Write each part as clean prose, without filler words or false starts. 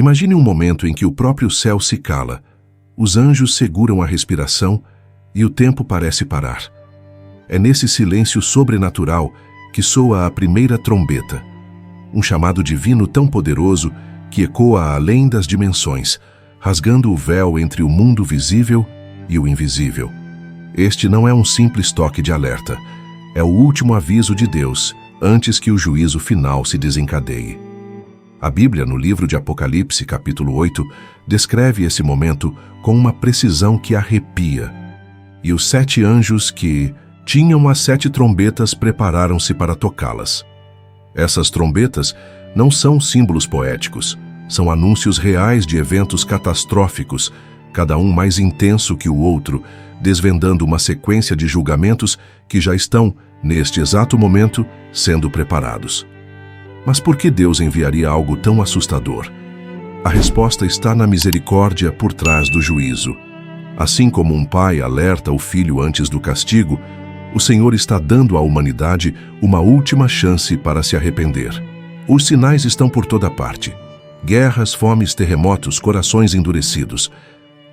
Imagine um momento em que o próprio céu se cala, os anjos seguram a respiração e o tempo parece parar. É nesse silêncio sobrenatural que soa a primeira trombeta, um chamado divino tão poderoso que ecoa além das dimensões, rasgando o véu entre o mundo visível e o invisível. Este não é um simples toque de alerta, é o último aviso de Deus antes que o juízo final se desencadeie. A Bíblia, no livro de Apocalipse, capítulo 8, descreve esse momento com uma precisão que arrepia. E os 7 anjos que tinham as 7 trombetas prepararam-se para tocá-las. Essas trombetas não são símbolos poéticos, são anúncios reais de eventos catastróficos, cada um mais intenso que o outro, desvendando uma sequência de julgamentos que já estão, neste exato momento, sendo preparados. Mas por que Deus enviaria algo tão assustador? A resposta está na misericórdia por trás do juízo. Assim como um pai alerta o filho antes do castigo, o Senhor está dando à humanidade uma última chance para se arrepender. Os sinais estão por toda parte. Guerras, fomes, terremotos, corações endurecidos.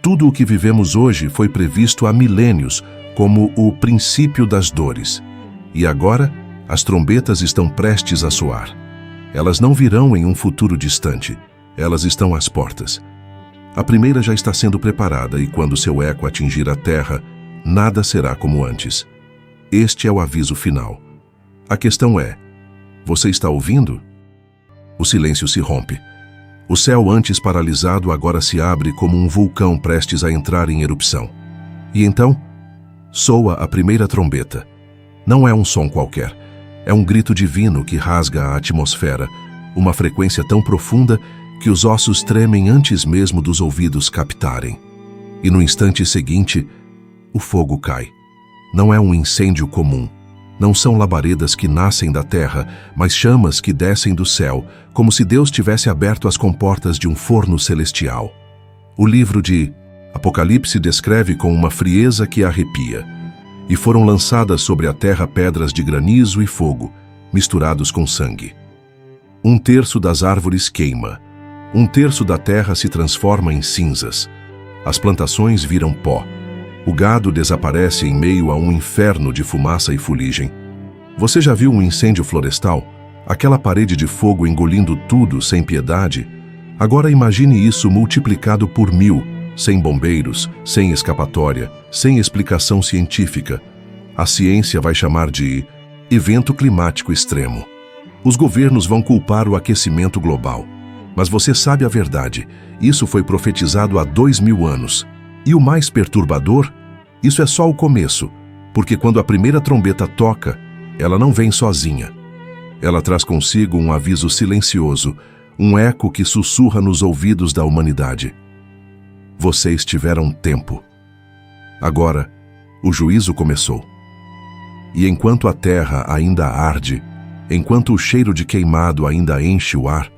Tudo o que vivemos hoje foi previsto há milênios como o princípio das dores. E agora, as trombetas estão prestes a soar. Elas não virão em um futuro distante. Elas estão às portas. A primeira já está sendo preparada e quando seu eco atingir a terra, nada será como antes. Este é o aviso final. A questão é, você está ouvindo? O silêncio se rompe. O céu antes paralisado agora se abre como um vulcão prestes a entrar em erupção. E então, soa a primeira trombeta. Não é um som qualquer. É um grito divino que rasga a atmosfera, uma frequência tão profunda que os ossos tremem antes mesmo dos ouvidos captarem. E no instante seguinte, o fogo cai. Não é um incêndio comum. Não são labaredas que nascem da terra, mas chamas que descem do céu, como se Deus tivesse aberto as comportas de um forno celestial. O livro de Apocalipse descreve com uma frieza que arrepia. E foram lançadas sobre a terra pedras de granizo e fogo, misturados com sangue. 1/3 das árvores queima. 1/3 da terra se transforma em cinzas. As plantações viram pó. O gado desaparece em meio a um inferno de fumaça e fuligem. Você já viu um incêndio florestal? Aquela parede de fogo engolindo tudo sem piedade? Agora imagine isso multiplicado por 1000, sem bombeiros, sem escapatória, sem explicação científica. A ciência vai chamar de evento climático extremo. Os governos vão culpar o aquecimento global. Mas você sabe a verdade, isso foi profetizado há 2000 anos. E o mais perturbador? Isso é só o começo, porque quando a primeira trombeta toca, ela não vem sozinha. Ela traz consigo um aviso silencioso, um eco que sussurra nos ouvidos da humanidade. Vocês tiveram tempo. Agora, o juízo começou. E enquanto a terra ainda arde, enquanto o cheiro de queimado ainda enche o ar,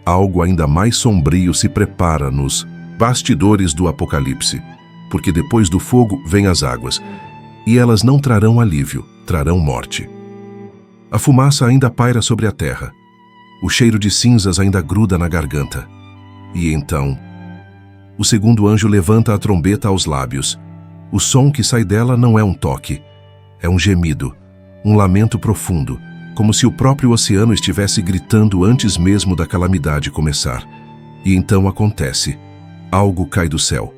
algo ainda mais sombrio se prepara nos bastidores do Apocalipse, porque depois do fogo vêm as águas, e elas não trarão alívio, trarão morte. A fumaça ainda paira sobre a terra, o cheiro de cinzas ainda gruda na garganta. E então, o segundo anjo levanta a trombeta aos lábios. O som que sai dela não é um toque, é um gemido, um lamento profundo, como se o próprio oceano estivesse gritando antes mesmo da calamidade começar. E então acontece. Algo cai do céu.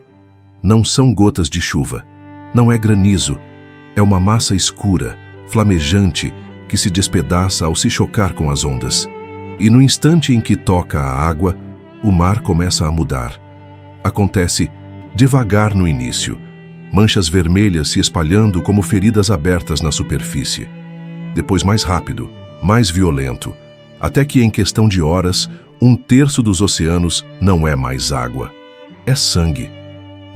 Não são gotas de chuva, não é granizo, é uma massa escura, flamejante, que se despedaça ao se chocar com as ondas. E no instante em que toca a água, o mar começa a mudar. Acontece devagar no início, manchas vermelhas se espalhando como feridas abertas na superfície. Depois mais rápido, mais violento, até que em questão de horas, 1/3 dos oceanos não é mais água. É sangue.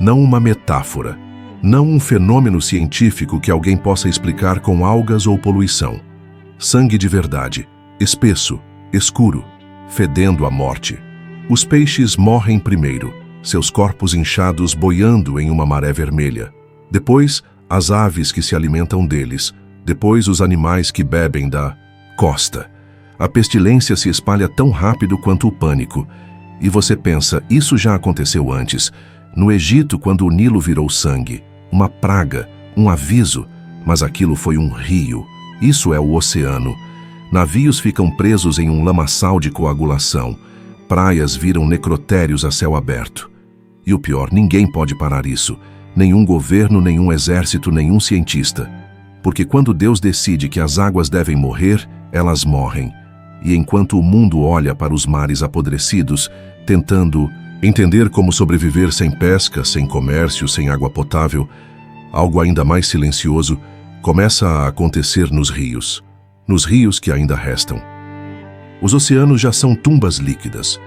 Não uma metáfora. Não um fenômeno científico que alguém possa explicar com algas ou poluição. Sangue de verdade, espesso, escuro, fedendo a morte. Os peixes morrem primeiro, seus corpos inchados boiando em uma maré vermelha. Depois, as aves que se alimentam deles. Depois, os animais que bebem da costa. A pestilência se espalha tão rápido quanto o pânico. E você pensa, isso já aconteceu antes, no Egito, quando o Nilo virou sangue, uma praga, um aviso, mas aquilo foi um rio. Isso é o oceano. Navios ficam presos em um lamaçal de coagulação. Praias viram necrotérios a céu aberto. E o pior, ninguém pode parar isso. Nenhum governo, nenhum exército, nenhum cientista. Porque quando Deus decide que as águas devem morrer, elas morrem. E enquanto o mundo olha para os mares apodrecidos, tentando entender como sobreviver sem pesca, sem comércio, sem água potável, algo ainda mais silencioso começa a acontecer nos rios que ainda restam. Os oceanos já são tumbas líquidas.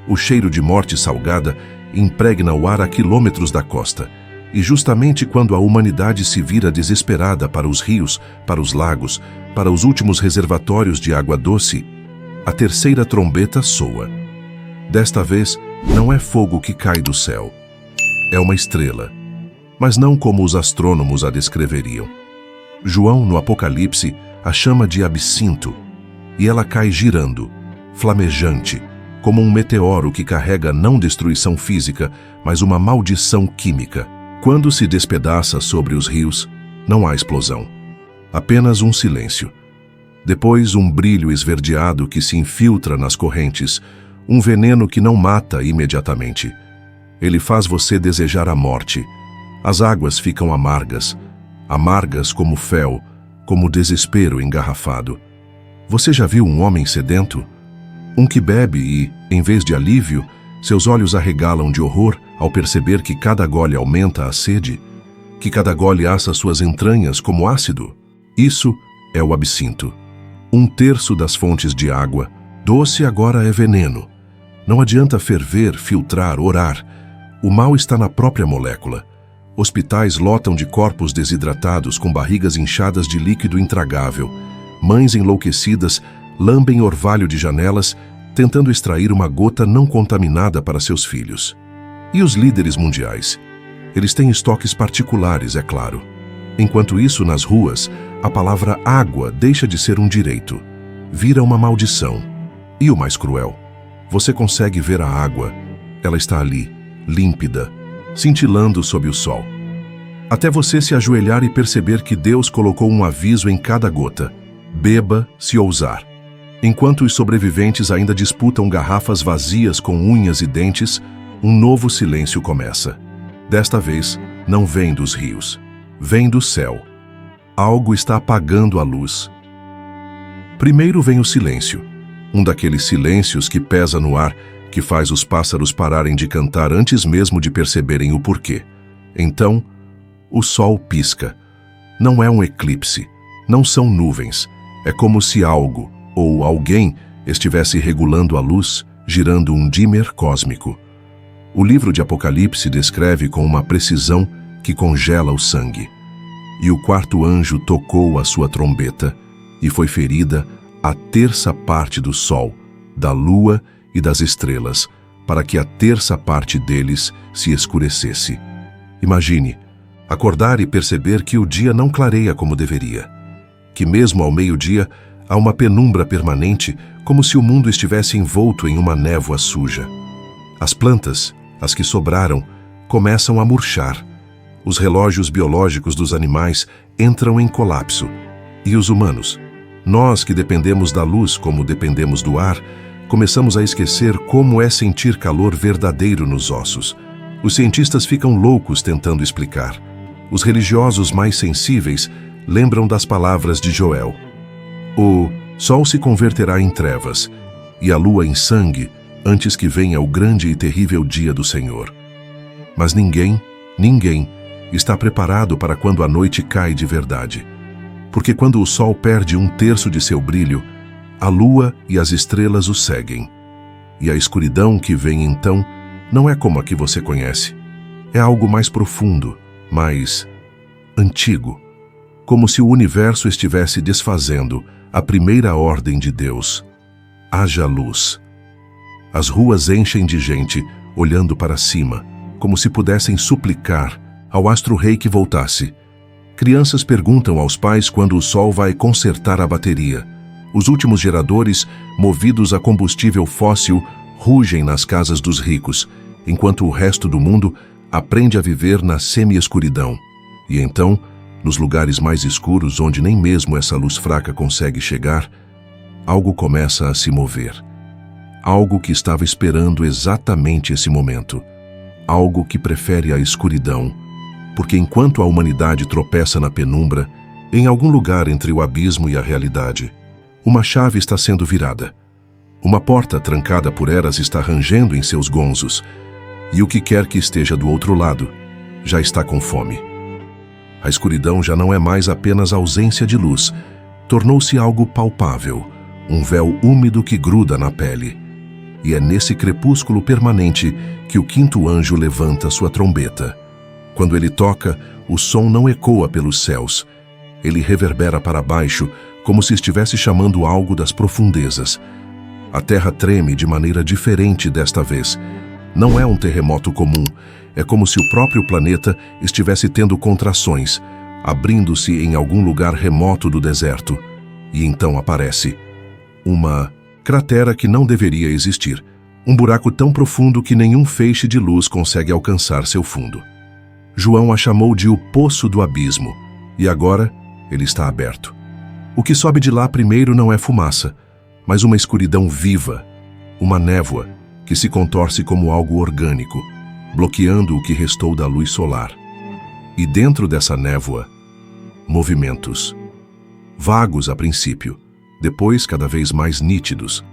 O cheiro de morte salgada impregna o ar a quilômetros da costa. E justamente quando a humanidade se vira desesperada para os rios, para os lagos, para os últimos reservatórios de água doce, a terceira trombeta soa. Desta vez, não é fogo que cai do céu. É uma estrela. Mas não como os astrônomos a descreveriam. João, no Apocalipse, a chama de absinto, e ela cai girando, flamejante, como um meteoro que carrega não destruição física, mas uma maldição química. Quando se despedaça sobre os rios, não há explosão. Apenas um silêncio. Depois, um brilho esverdeado que se infiltra nas correntes, um veneno que não mata imediatamente. Ele faz você desejar a morte. As águas ficam amargas como fel, como desespero engarrafado. Você já viu um homem sedento? Um que bebe e, em vez de alívio, seus olhos arregalam de horror ao perceber que cada gole aumenta a sede, que cada gole assa suas entranhas como ácido. Isso é o absinto. 1/3 das fontes de água, doce agora é veneno. Não adianta ferver, filtrar, orar. O mal está na própria molécula. Hospitais lotam de corpos desidratados com barrigas inchadas de líquido intragável. Mães enlouquecidas lambem orvalho de janelas, tentando extrair uma gota não contaminada para seus filhos. E os líderes mundiais? Eles têm estoques particulares, é claro. Enquanto isso, nas ruas, a palavra água deixa de ser um direito. Vira uma maldição. E o mais cruel, você consegue ver a água. Ela está ali, límpida, cintilando sob o sol. Até você se ajoelhar e perceber que Deus colocou um aviso em cada gota. Beba, se ousar. Enquanto os sobreviventes ainda disputam garrafas vazias com unhas e dentes, um novo silêncio começa. Desta vez, não vem dos rios. Vem do céu. Algo está apagando a luz. Primeiro vem o silêncio. Um daqueles silêncios que pesa no ar, que faz os pássaros pararem de cantar antes mesmo de perceberem o porquê. Então, o sol pisca. Não é um eclipse, não são nuvens. É como se algo, ou alguém, estivesse regulando a luz, girando um dimmer cósmico. O livro de Apocalipse descreve com uma precisão que congela o sangue. E o quarto anjo tocou a sua trombeta, e foi ferida a 1/3 parte do sol, da lua e das estrelas, para que a 1/3 parte deles se escurecesse. Imagine, acordar e perceber que o dia não clareia como deveria, que mesmo ao meio-dia há uma penumbra permanente, como se o mundo estivesse envolto em uma névoa suja. As plantas, as que sobraram, começam a murchar. Os relógios biológicos dos animais entram em colapso. E os humanos, nós que dependemos da luz como dependemos do ar, começamos a esquecer como é sentir calor verdadeiro nos ossos. Os cientistas ficam loucos tentando explicar. Os religiosos mais sensíveis lembram das palavras de Joel. O sol se converterá em trevas, e a lua em sangue, antes que venha o grande e terrível dia do Senhor. Mas ninguém está preparado para quando a noite cai de verdade. Porque quando o sol perde 1/3 de seu brilho, a lua e as estrelas o seguem. E a escuridão que vem então não é como a que você conhece. É algo mais profundo, mais antigo. Como se o universo estivesse desfazendo a primeira ordem de Deus. Haja luz. As ruas enchem de gente olhando para cima, como se pudessem suplicar ao astro-rei que voltasse. Crianças perguntam aos pais quando o sol vai consertar a bateria. Os últimos geradores, movidos a combustível fóssil, rugem nas casas dos ricos, enquanto o resto do mundo aprende a viver na semi-escuridão. E então, nos lugares mais escuros, onde nem mesmo essa luz fraca consegue chegar, algo começa a se mover. Algo que estava esperando exatamente esse momento. Algo que prefere a escuridão, porque enquanto a humanidade tropeça na penumbra, em algum lugar entre o abismo e a realidade, uma chave está sendo virada. Uma porta trancada por eras está rangendo em seus gonzos, e o que quer que esteja do outro lado já está com fome. A escuridão já não é mais apenas ausência de luz, tornou-se algo palpável, um véu úmido que gruda na pele. E é nesse crepúsculo permanente que o quinto anjo levanta sua trombeta. Quando ele toca, o som não ecoa pelos céus. Ele reverbera para baixo, como se estivesse chamando algo das profundezas. A terra treme de maneira diferente desta vez. Não é um terremoto comum, é como se o próprio planeta estivesse tendo contrações, abrindo-se em algum lugar remoto do deserto. E então aparece uma cratera que não deveria existir, um buraco tão profundo que nenhum feixe de luz consegue alcançar seu fundo. João a chamou de o Poço do Abismo, e agora ele está aberto. O que sobe de lá primeiro não é fumaça, mas uma escuridão viva, uma névoa que se contorce como algo orgânico, bloqueando o que restou da luz solar. E dentro dessa névoa, movimentos. Vagos a princípio, depois cada vez mais nítidos.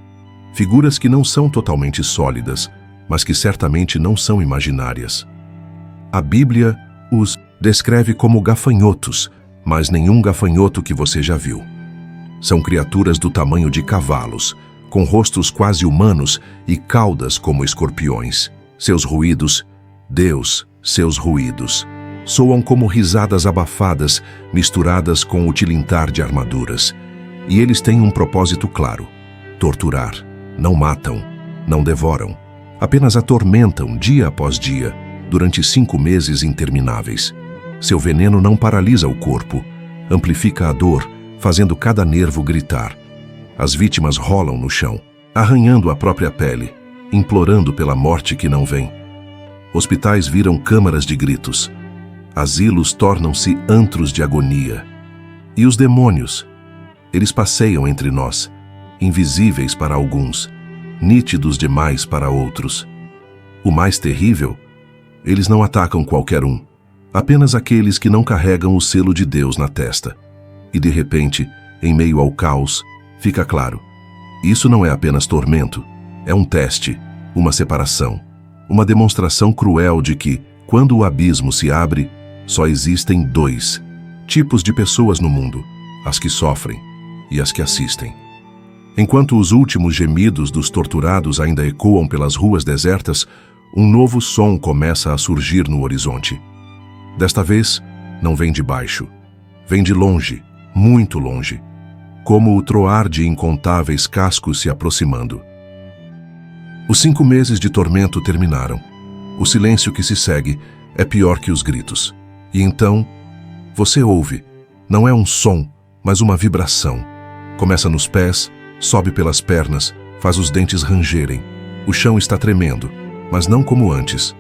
Figuras que não são totalmente sólidas, mas que certamente não são imaginárias. A Bíblia os descreve como gafanhotos, mas nenhum gafanhoto que você já viu. São criaturas do tamanho de cavalos, com rostos quase humanos e caudas como escorpiões. Seus ruídos, Deus, seus ruídos, soam como risadas abafadas, misturadas com o tilintar de armaduras. E eles têm um propósito claro: torturar. Não matam, não devoram. Apenas atormentam dia após dia, durante 5 meses intermináveis. Seu veneno não paralisa o corpo, amplifica a dor, fazendo cada nervo gritar. As vítimas rolam no chão, arranhando a própria pele, implorando pela morte que não vem. Hospitais viram câmaras de gritos. Asilos tornam-se antros de agonia. E os demônios? Eles passeiam entre nós, invisíveis para alguns, nítidos demais para outros. O mais terrível? Eles não atacam qualquer um, apenas aqueles que não carregam o selo de Deus na testa. E de repente, em meio ao caos, fica claro: isso não é apenas tormento, é um teste, uma separação, uma demonstração cruel de que, quando o abismo se abre, só existem 2 tipos de pessoas no mundo: as que sofrem e as que assistem. Enquanto os últimos gemidos dos torturados ainda ecoam pelas ruas desertas, um novo som começa a surgir no horizonte. Desta vez, não vem de baixo, vem de longe, muito longe, como o troar de incontáveis cascos se aproximando. Os 5 meses de tormento terminaram. O silêncio que se segue é pior que os gritos. E então, você ouve, não é um som, mas uma vibração. Começa nos pés, sobe pelas pernas, faz os dentes rangerem. O chão está tremendo, mas não como antes.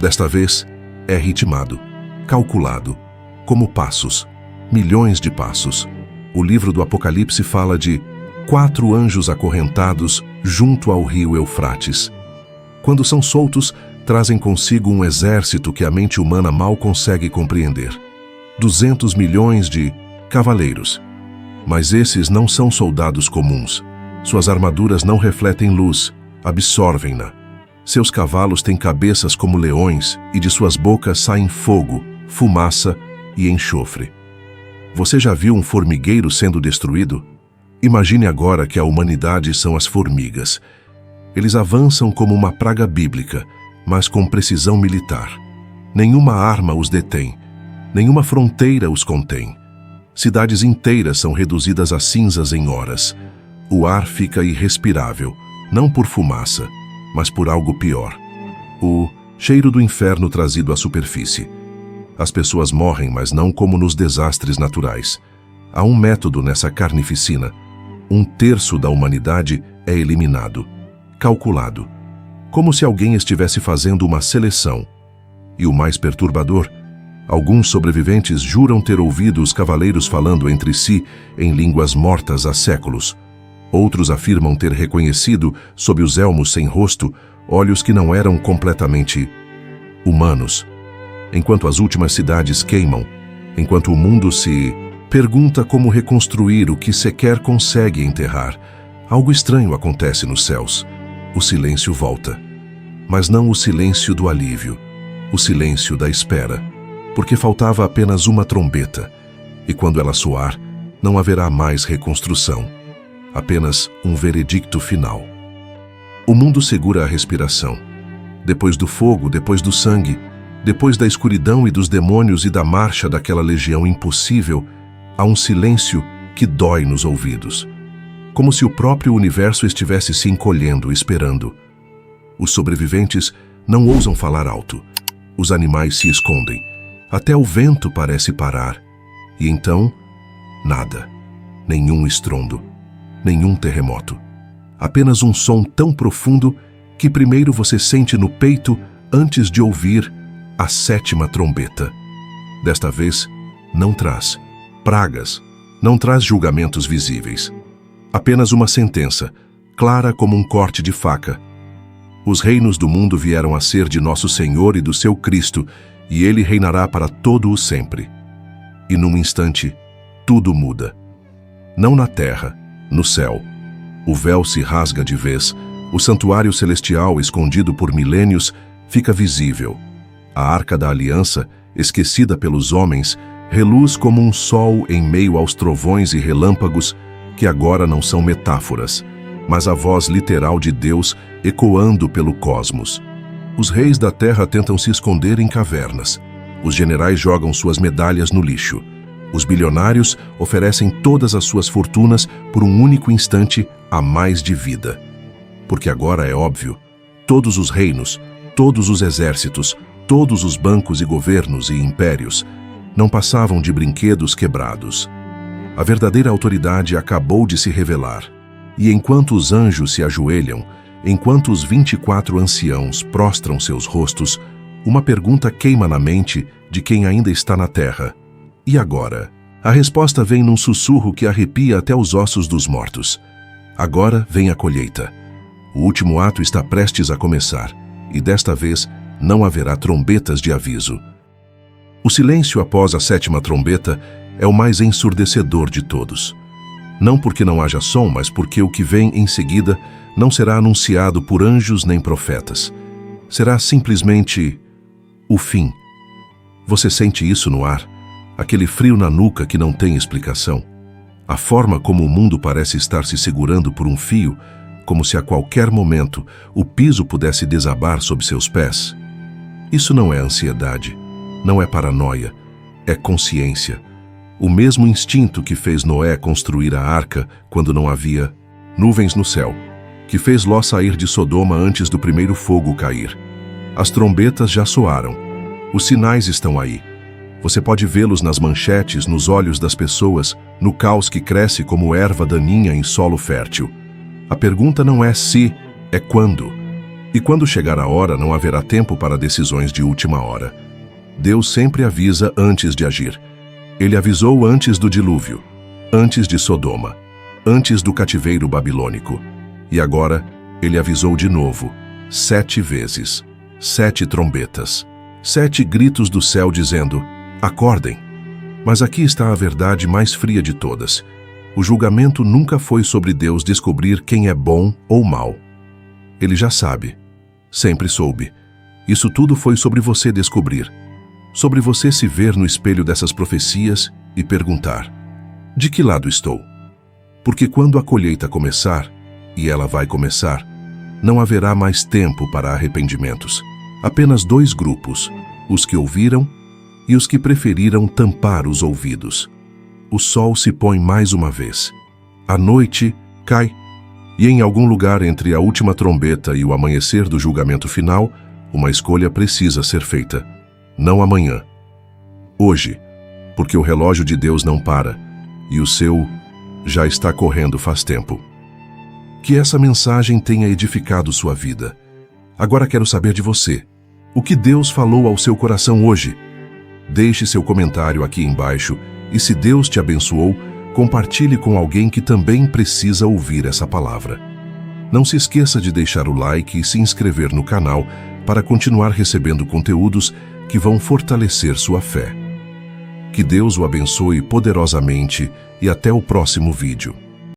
Desta vez, é ritmado, calculado, como passos, milhões de passos. O livro do Apocalipse fala de 4 anjos acorrentados junto ao rio Eufrates. Quando são soltos, trazem consigo um exército que a mente humana mal consegue compreender. 200 milhões de cavaleiros. Mas esses não são soldados comuns. Suas armaduras não refletem luz, absorvem-na. Seus cavalos têm cabeças como leões e de suas bocas saem fogo, fumaça e enxofre. Você já viu um formigueiro sendo destruído? Imagine agora que a humanidade são as formigas. Eles avançam como uma praga bíblica, mas com precisão militar. Nenhuma arma os detém, nenhuma fronteira os contém. Cidades inteiras são reduzidas a cinzas em horas. O ar fica irrespirável, não por fumaça, mas por algo pior: o cheiro do inferno trazido à superfície. As pessoas morrem, mas não como nos desastres naturais. Há um método nessa carnificina. 1/3 da humanidade é eliminado, calculado, como se alguém estivesse fazendo uma seleção. E o mais perturbador, alguns sobreviventes juram ter ouvido os cavaleiros falando entre si em línguas mortas há séculos. Outros afirmam ter reconhecido, sob os elmos sem rosto, olhos que não eram completamente humanos. Enquanto as últimas cidades queimam, enquanto o mundo se pergunta como reconstruir o que sequer consegue enterrar, algo estranho acontece nos céus. O silêncio volta. Mas não o silêncio do alívio, o silêncio da espera, porque faltava apenas uma trombeta, e quando ela soar, não haverá mais reconstrução, apenas um veredicto final. O mundo segura a respiração. Depois do fogo, depois do sangue, depois da escuridão e dos demônios e da marcha daquela legião impossível, há um silêncio que dói nos ouvidos, como se o próprio universo estivesse se encolhendo, esperando. Os sobreviventes não ousam falar alto. Os animais se escondem. Até o vento parece parar. E então, nada. Nenhum estrondo. Nenhum terremoto. Apenas um som tão profundo que primeiro você sente no peito antes de ouvir a 7ª trombeta. Desta vez, não traz pragas, não traz julgamentos visíveis. Apenas uma sentença, clara como um corte de faca. Os reinos do mundo vieram a ser de nosso Senhor e do seu Cristo, e ele reinará para todo o sempre. E num instante, tudo muda. Não na terra, no céu. O véu se rasga de vez, o santuário celestial, escondido por milênios, fica visível. A Arca da Aliança, esquecida pelos homens, reluz como um sol em meio aos trovões e relâmpagos, que agora não são metáforas, mas a voz literal de Deus ecoando pelo cosmos. Os reis da terra tentam se esconder em cavernas. Os generais jogam suas medalhas no lixo. Os bilionários oferecem todas as suas fortunas por um único instante a mais de vida. Porque agora é óbvio, todos os reinos, todos os exércitos, todos os bancos e governos e impérios não passavam de brinquedos quebrados. A verdadeira autoridade acabou de se revelar. E enquanto os anjos se ajoelham, enquanto os 24 anciãos prostram seus rostos, uma pergunta queima na mente de quem ainda está na terra. E agora? A resposta vem num sussurro que arrepia até os ossos dos mortos. Agora vem a colheita. O último ato está prestes a começar, e desta vez não haverá trombetas de aviso. O silêncio após a 7ª trombeta é o mais ensurdecedor de todos. Não porque não haja som, mas porque o que vem em seguida não será anunciado por anjos nem profetas. Será simplesmente o fim. Você sente isso no ar? Aquele frio na nuca que não tem explicação? A forma como o mundo parece estar se segurando por um fio, como se a qualquer momento o piso pudesse desabar sob seus pés? Isso não é ansiedade, não é paranoia, é consciência. O mesmo instinto que fez Noé construir a arca quando não havia nuvens no céu, que fez Ló sair de Sodoma antes do primeiro fogo cair. As trombetas já soaram. Os sinais estão aí. Você pode vê-los nas manchetes, nos olhos das pessoas, no caos que cresce como erva daninha em solo fértil. A pergunta não é se, é quando. E quando chegar a hora, não haverá tempo para decisões de última hora. Deus sempre avisa antes de agir. Ele avisou antes do dilúvio, antes de Sodoma, antes do cativeiro babilônico. E agora, ele avisou de novo, 7 vezes, 7 trombetas, 7 gritos do céu dizendo: acordem. Mas aqui está a verdade mais fria de todas. O julgamento nunca foi sobre Deus descobrir quem é bom ou mal. Ele já sabe. Sempre soube. Isso tudo foi sobre você descobrir. Sobre você se ver no espelho dessas profecias e perguntar: de que lado estou? Porque quando a colheita começar, e ela vai começar, não haverá mais tempo para arrependimentos. Apenas 2 grupos, os que ouviram e os que preferiram tampar os ouvidos. O sol se põe mais uma vez. A noite cai, e em algum lugar entre a última trombeta e o amanhecer do julgamento final, uma escolha precisa ser feita. Não amanhã. Hoje, porque o relógio de Deus não para, e o seu já está correndo faz tempo. Que essa mensagem tenha edificado sua vida. Agora quero saber de você. O que Deus falou ao seu coração hoje? Deixe seu comentário aqui embaixo e, se Deus te abençoou, compartilhe com alguém que também precisa ouvir essa palavra. Não se esqueça de deixar o like e se inscrever no canal para continuar recebendo conteúdos que vão fortalecer sua fé. Que Deus o abençoe poderosamente e até o próximo vídeo.